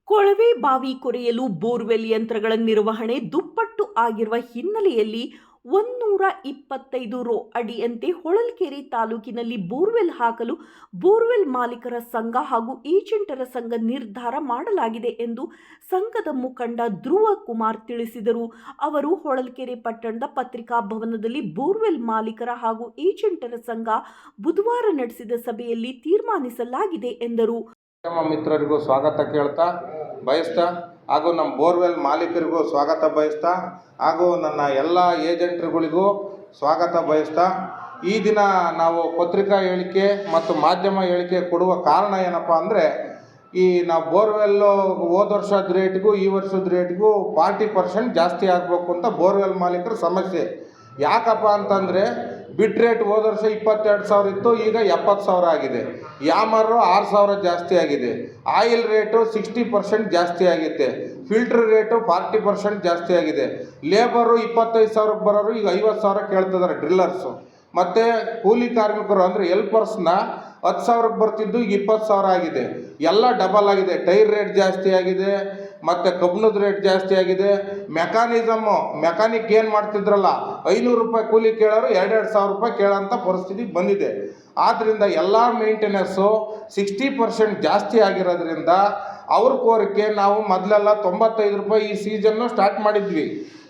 ಕೊಳವೆ ಬಾವಿ ಕೊರೆಯಲು ಬೋರ್ವೆಲ್ ಯಂತ್ರಗಳ ನಿರ್ವಹಣೆ ದುಪ್ಪಟ್ಟು ಆಗಿರುವ ಹಿನ್ನೆಲೆಯಲ್ಲಿ 125 ರೋ ಅಡಿಯಂತೆ ಹೊಳಲ್ಕೆರೆ ತಾಲೂಕಿನಲ್ಲಿ ಬೋರ್ವೆಲ್ ಹಾಕಲು ಬೋರ್ವೆಲ್ ಮಾಲೀಕರ ಸಂಘ ಹಾಗೂ ಏಜೆಂಟರ ಸಂಘ ನಿರ್ಧಾರ ಮಾಡಲಾಗಿದೆ ಎಂದು ಸಂಘದ ಮುಖಂಡ ಧ್ರುವ ಕುಮಾರ್ ತಿಳಿಸಿದರು. ಅವರು ಹೊಳಲ್ಕೆರೆ ಪಟ್ಟಣದ ಪತ್ರಿಕಾ ಭವನದಲ್ಲಿ ಬೋರ್ವೆಲ್ ಮಾಲೀಕರ ಹಾಗೂ ಏಜೆಂಟರ ಸಂಘ ಬುಧವಾರ ನಡೆಸಿದ ಸಭೆಯಲ್ಲಿ ತೀರ್ಮಾನಿಸಲಾಗಿದೆ ಎಂದರು. ಮಿತ್ರರಿಗೂ ಸ್ವಾಗತ ಕೇಳ್ತಾ ಬಯಸ್ತಾ ಹಾಗೂ ನಮ್ಮ ಬೋರ್ವೆಲ್ ಮಾಲೀಕರಿಗೂ ಸ್ವಾಗತ ಬಯಸ್ತಾ ಹಾಗೂ ನನ್ನ ಎಲ್ಲ ಏಜೆಂಟ್ರುಗಳಿಗೂ ಸ್ವಾಗತ ಬಯಸ್ತಾ ಈ ದಿನ ನಾವು ಪತ್ರಿಕಾ ಹೇಳಿಕೆ ಮತ್ತು ಮಾಧ್ಯಮ ಹೇಳಿಕೆ ಕೊಡುವ ಕಾರಣ ಏನಪ್ಪ ಅಂದರೆ ನಾವು ಬೋರ್ವೆಲ್ಲು ಹೋದ ವರ್ಷದ ರೇಟ್ಗೂ ಈ ವರ್ಷದ ರೇಟ್ಗೂ 40% ಜಾಸ್ತಿ ಆಗಬೇಕು ಅಂತ ಬೋರ್ವೆಲ್ ಮಾಲೀಕರ ಸಮಸ್ಯೆ. ಯಾಕಪ್ಪ ಅಂತಂದರೆ ಬಿಟ್ ರೇಟ್ ಹೋದ ವರ್ಷ 22,000 ಇತ್ತು, ಈಗ 70,000 ಆಗಿದೆ. ಯಾಮರು 6,000 ಜಾಸ್ತಿ ಆಗಿದೆ. ಆಯಿಲ್ ರೇಟು 60% ಜಾಸ್ತಿ ಆಗಿದೆ. ಫಿಲ್ಟ್ರ್ ರೇಟು 40% ಜಾಸ್ತಿ ಆಗಿದೆ. ಲೇಬರು 25,000 ಬರೋರು ಈಗ 50,000 ಕೇಳ್ತಿದ್ದಾರೆ ಡ್ರಿಲ್ಲರ್ಸು. ಮತ್ತು ಕೂಲಿ ಕಾರ್ಮಿಕರು ಅಂದರೆ ಹೆಲ್ಪರ್ಸ್ನ 10,000 ಬರ್ತಿದ್ದು ಈಗ 20,000 ಆಗಿದೆ. ಎಲ್ಲ ಡಬಲ್ ಆಗಿದೆ. ಟೈರ್ ರೇಟ್ ಜಾಸ್ತಿ ಆಗಿದೆ, ಮತ್ತು ಕಬ್ಬಿಣದ ರೇಟ್ ಜಾಸ್ತಿ ಆಗಿದೆ. ಮೆಕ್ಯಾನಿಕ್ ಏನು ಮಾಡ್ತಿದ್ರಲ್ಲ 500 ರೂಪಾಯಿ ಕೂಲಿ ಕೇಳೋರು 2,000 ರೂಪಾಯಿ ಕೇಳೋಂಥ ಪರಿಸ್ಥಿತಿ ಬಂದಿದೆ. ಆದ್ದರಿಂದ ಎಲ್ಲ ಮೇಂಟೆನೆನ್ಸು 60% ಜಾಸ್ತಿ ಆಗಿರೋದ್ರಿಂದ ಅವ್ರ ಕೋರಿಕೆ ನಾವು ಮೊದಲೆಲ್ಲ 95 ರೂಪಾಯಿ ಈ ಸೀಸನ್ನು ಸ್ಟಾರ್ಟ್ ಮಾಡಿದ್ವಿ.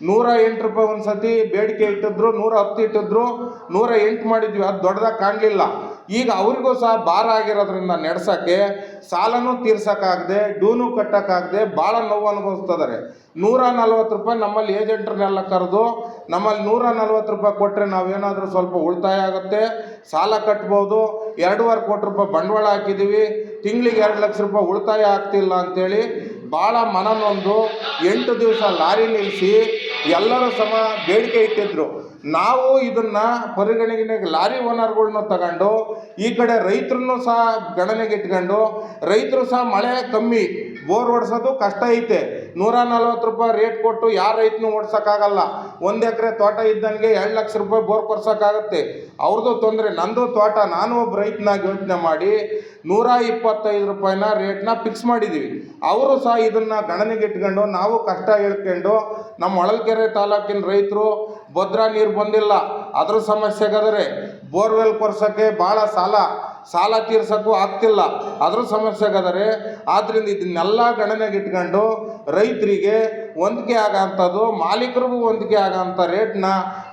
108 ರೂಪಾಯಿ ಒಂದು ಸತಿ ಬೇಡಿಕೆ ಇಟ್ಟಿದ್ರು, 110 ಇಟ್ಟಿದ್ರು, 108 ಮಾಡಿದ್ವಿ. ಅದು ದೊಡ್ಡದಾಗಿ ಕಾಣಲಿಲ್ಲ. ಈಗ ಅವ್ರಿಗೂ ಸಹ ಭಾರ ಆಗಿರೋದ್ರಿಂದ ನಡೆಸೋಕ್ಕೆ ಸಾಲನೂ ತೀರ್ಸೋಕ್ಕಾಗದೆ, ಡ್ಯೂನು ಕಟ್ಟೋಕ್ಕಾಗದೆ ಭಾಳ ನೋವು ಅನುಭವಿಸ್ತಿದ್ದಾರೆ. 140 ರೂಪಾಯಿ ನಮ್ಮಲ್ಲಿ ಏಜೆಂಟ್ರನ್ನೆಲ್ಲ ಕರೆದು ನಮ್ಮಲ್ಲಿ 140 ರೂಪಾಯಿ ಕೊಟ್ಟರೆ ನಾವೇನಾದರೂ ಸ್ವಲ್ಪ ಉಳಿತಾಯ ಆಗುತ್ತೆ, ಸಾಲ ಕಟ್ಬೋದು. 2.25 ಕೋಟಿ ರೂಪಾಯಿ ಬಂಡವಾಳ ಹಾಕಿದ್ದೀವಿ, ತಿಂಗಳಿಗೆ 2 ಲಕ್ಷ ರೂಪಾಯಿ ಉಳಿತಾಯ ಆಗ್ತಿಲ್ಲ ಅಂಥೇಳಿ ಭಾಳ ಮನನೊಂದು 8 ದಿವಸ ಲಾರಿ ನಿಲ್ಲಿಸಿ ಎಲ್ಲರೂ ಸಮ ಬೇಡಿಕೆ ಇಟ್ಟಿದ್ರು. ನಾವು ಇದನ್ನು ಪರಿಗಣನೆಗೆ ಲಾರಿ ಓನರ್ಗಳ್ನ ತಗೊಂಡು ಈ ಕಡೆ ರೈತರನ್ನು ಸಹ ಗಣನೆಗೆ ಇಟ್ಕೊಂಡು, ರೈತರು ಸಹ ಮಳೆ ಕಮ್ಮಿ, ಬೋರ್ ಓಡಿಸೋದು ಕಷ್ಟ ಐತೆ. 140 ರೂಪಾಯಿ ರೇಟ್ ಕೊಟ್ಟು ಯಾರು ರೈತನೂ ಓಡ್ಸೋಕ್ಕಾಗಲ್ಲ. 1 ಎಕರೆ ತೋಟ ಇದ್ದನಿಗೆ 2 ಲಕ್ಷ ರೂಪಾಯಿ ಬೋರ್ ಕೊರ್ಸೋಕ್ಕಾಗತ್ತೆ. ಅವ್ರದ್ದು ತೊಂದರೆ. ನಂದು ತೋಟ, ನಾನು ಒಬ್ಬ ರೈತನಾಗಿ ಯೋಚನೆ ಮಾಡಿ 125 ರೂಪಾಯಿನ ರೇಟ್ನ ಫಿಕ್ಸ್ ಮಾಡಿದ್ದೀವಿ. ಅವರು ಸಹ ಇದನ್ನು ಗಣನೆಗೆ ಇಟ್ಕೊಂಡು ನಾವು ಕಷ್ಟ ಹೇಳ್ಕೊಂಡು ನಮ್ಮ ಹೊಳಲ್ಕೆರೆ ತಾಲೂಕಿನ ರೈತರು ಭದ್ರಾ ನೀರು ಬಂದಿಲ್ಲ, ಅದ್ರ ಸಮಸ್ಯೆಗಾದರೆ ಬೋರ್ವೆಲ್ ಕೊರ್ಸೋಕ್ಕೆ ಭಾಳ ಸಾಲ ತೀರ್ಸೋಕ್ಕೂ ಆಗ್ತಿಲ್ಲ, ಅದ್ರ ಸಮಸ್ಯೆಗಾದರೆ. ಆದ್ದರಿಂದ ಇದನ್ನೆಲ್ಲ ಗಣನೆಗೆ ಇಟ್ಕೊಂಡು ರೈತರಿಗೆ ಹೊಂದಿಕೆ ಆಗೋಂಥದ್ದು, ಮಾಲೀಕರಿಗೂ ಹೊಂದಿಕೆ ಆಗೋಂಥ ರೇಟ್ನ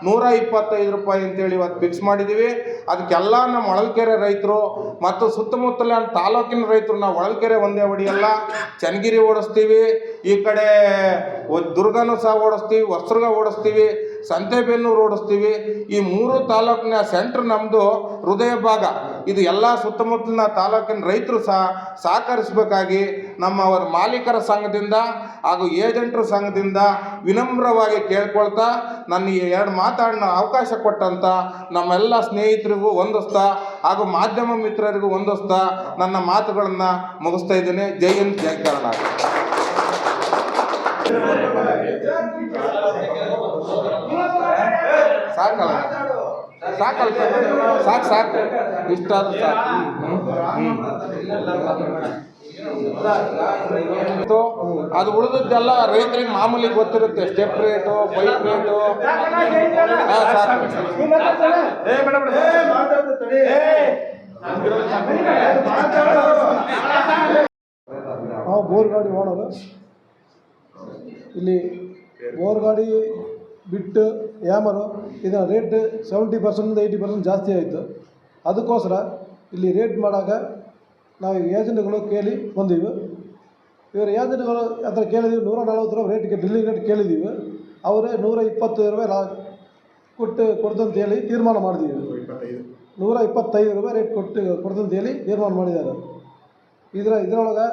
125 ರೂಪಾಯಿ ಅಂತೇಳಿ ಇವತ್ತು ಫಿಕ್ಸ್ ಮಾಡಿದ್ದೀವಿ. ಅದಕ್ಕೆಲ್ಲ ನಮ್ಮ ಹೊಳಲ್ಕೆರೆ ರೈತರು ಮತ್ತು ಸುತ್ತಮುತ್ತಲ ತಾಲೂಕಿನ ರೈತರು, ನಾವು ಹೊಳಲ್ಕೆರೆ ಒಂದೇ ಹೊಡಿಯಲ್ಲ, ಚನ್ನಗಿರಿ ಓಡಿಸ್ತೀವಿ, ಈ ಕಡೆ ದುರ್ಗನೂ ಸಹ ಓಡಿಸ್ತೀವಿ, ಹೊಸದುರ್ಗ ಓಡಿಸ್ತೀವಿ, ಸಂತೆಬೆನ್ನೂರು ಓಡಿಸ್ತೀವಿ. ಈ 3 ತಾಲೂಕಿನ ಸೆಂಟ್ರ್ ನಮ್ಮದು ಹೃದಯ ಭಾಗ. ಇದು ಎಲ್ಲ ಸುತ್ತಮುತ್ತಲಿನ ತಾಲೂಕಿನ ರೈತರು ಸಹ ಸಹಕರಿಸಬೇಕಾಗಿ ನಮ್ಮ ಮಾಲೀಕರ ಸಂಘದಿಂದ ಹಾಗೂ ಏಜೆಂಟ್ರ ಸಂಘದಿಂದ ವಿನಮ್ರವಾಗಿ ಕೇಳ್ಕೊಳ್ತಾ, ನನ್ನ ಈ 2 ಮಾತಾಡೋ ಅವಕಾಶ ಕೊಟ್ಟಂಥ ನಮ್ಮೆಲ್ಲ ಸ್ನೇಹಿತರಿಗೂ ವಂದಿಸ್ತಾ ಹಾಗೂ ಮಾಧ್ಯಮ ಮಿತ್ರರಿಗೂ ವಂದಿಸ್ತಾ ನನ್ನ ಮಾತುಗಳನ್ನು ಮುಗಿಸ್ತಾ ಇದ್ದೇನೆ. ಜೈ ಹಿಂದ್, ಜೈ ಕರ್ನಾಟಕ. ಸಾಕು ಇಷ್ಟಾದ್ರೂ ಸಾಕು. ಅದು ಉಳಿದದ್ದೆಲ್ಲ ರೈತರಿಗೆ ಮಾಮೂಲಿ ಗೊತ್ತಿರುತ್ತೆ. Step rate, pipe rate. ನಾವು ಬೋರ್ ಗಾಡಿ ಓನರು. ಇಲ್ಲಿ ಬೋರ್ ಗಾಡಿ ಬಿಟ್ಟು ಯಾಮರು ಇದರ ರೇಟ್ 70% 80% ಜಾಸ್ತಿ ಆಯಿತು. ಅದಕ್ಕೋಸ್ಕರ ಇಲ್ಲಿ ರೇಟ್ ಮಾಡಾಗ ನಾವು ಏಜೆಂಟ್ಗಳು ಕೇಳಿ ಬಂದೀವಿ. ಇವರು ಏಜೆಂಟ್ಗಳು ಹತ್ರ ಕೇಳಿದ್ದೀವಿ, 140 ರೂಪಾಯಿ ರೇಟ್ಗೆ ಡ್ರಿಲ್ಲಿಂಗ್ ರೇಟ್ ಕೇಳಿದ್ದೀವಿ. ಅವರೇ 120 ರೂಪಾಯಿ ಕೊಡ್ತಂತ ಹೇಳಿ ತೀರ್ಮಾನ ಮಾಡಿದ್ದೀವಿ. 125 ರೂಪಾಯಿ ರೇಟ್ ಕೊಡ್ತಂತ ಹೇಳಿ ತೀರ್ಮಾನ ಮಾಡಿದ್ದಾರೆ. ಇದರೊಳಗೆ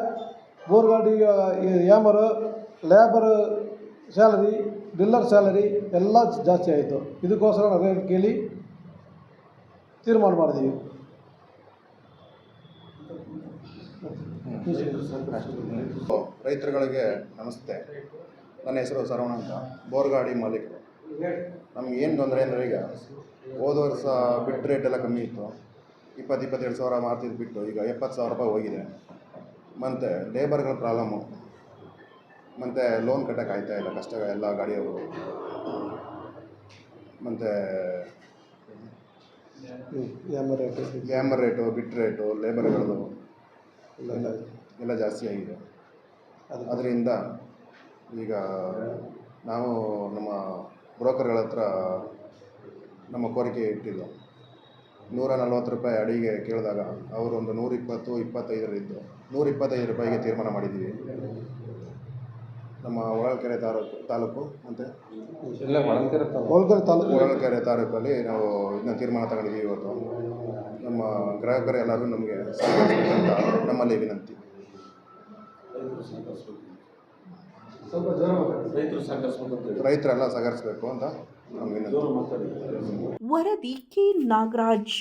ಬೋರ್ ಗಾಡಿ ಯಾಮರು, ಲೇಬರ್ ಸ್ಯಾಲರಿ, ಡ್ರಿಲ್ಲರ್ ಸ್ಯಾಲರಿ ಎಲ್ಲ ಜಾಸ್ತಿ ಆಯಿತು. ಇದಕ್ಕೋಸ್ಕರ ನಾವು ರೇಟ್ ಕೇಳಿ ತೀರ್ಮಾನ ಮಾಡಿದ್ದೀವಿ. ರೈತರುಗಳಿಗೆ ನಮಸ್ತೆ. ನನ್ನ ಹೆಸರು ಸರವಣ ಅಂತ, ಬೋರ್ ಗಾಡಿ ಮಾಲೀಕರು. ನಮ್ಗೆ ಏನು ತೊಂದರೆ ಅಂದರೆ, ಈಗ ಹೋದ ವರ್ಷ ಬಿಟ್ಟು ರೇಟ್ ಎಲ್ಲ ಕಮ್ಮಿ ಇತ್ತು, 22 ಸಾವಿರ ಮಾರ್ತಿದ್ದು ಬಿಟ್ಟು ಈಗ 70,000 ರೂಪಾಯಿ ಹೋಗಿದೆ. ಮತ್ತು ಲೇಬರ್ಗಳ ಪ್ರಾಬ್ಲಮ್ಮು, ಮತ್ತು ಲೋನ್ ಕಟ್ಟಕ್ಕೆ ಆಯ್ತಾ ಇಲ್ಲ, ಕಷ್ಟ ಎಲ್ಲ ಗಾಡಿಯವರು. ಮತ್ತು ಗ್ಯಾಮರ್ ರೇಟು, ಬಿಟ್ ರೇಟು, ಲೇಬರ್ಗಳದು ಎಲ್ಲ ಜಾಸ್ತಿ ಆಗಿದೆ. ಅದರಿಂದ ಈಗ ನಾವು ನಮ್ಮ ಬ್ರೋಕರ್ಗಳ ಹತ್ರ ನಮ್ಮ ಕೋರಿಕೆ ಇಟ್ಟಿದ್ದು, 140 ರೂಪಾಯಿ ಅಡಿಗೆ ಕೇಳಿದಾಗ ಅವರು ಒಂದು 120, 25 125 ರೂಪಾಯಿಗೆ ತೀರ್ಮಾನ ಮಾಡಿದ್ದೀವಿ. ನಮ್ಮ ಹೊಳಲ್ಕೆರೆ ತಾಲೂಕು ಮತ್ತು ಹೊಳಲ್ಕೆರೆ ತಾಲೂಕಲ್ಲಿ ನಾವು ಇದನ್ನ ತೀರ್ಮಾನ ತಗೊಂಡಿದ್ದೀವಿ. ಇವತ್ತು ನಮ್ಮ ಗ್ರಾಹಕರು ಎಲ್ಲರೂ ನಮಗೆ ಸಹಕರಿಸಬೇಕಂತ ನಮ್ಮಲ್ಲಿ ವಿನಂತಿ. ರೈತರೆಲ್ಲ ಸಹಕರಿಸಬೇಕು ಅಂತ ನಮ್ಮ ವಿನಂತಿ. ವರದಿ ಕೆ ನಾಗರಾಜ್.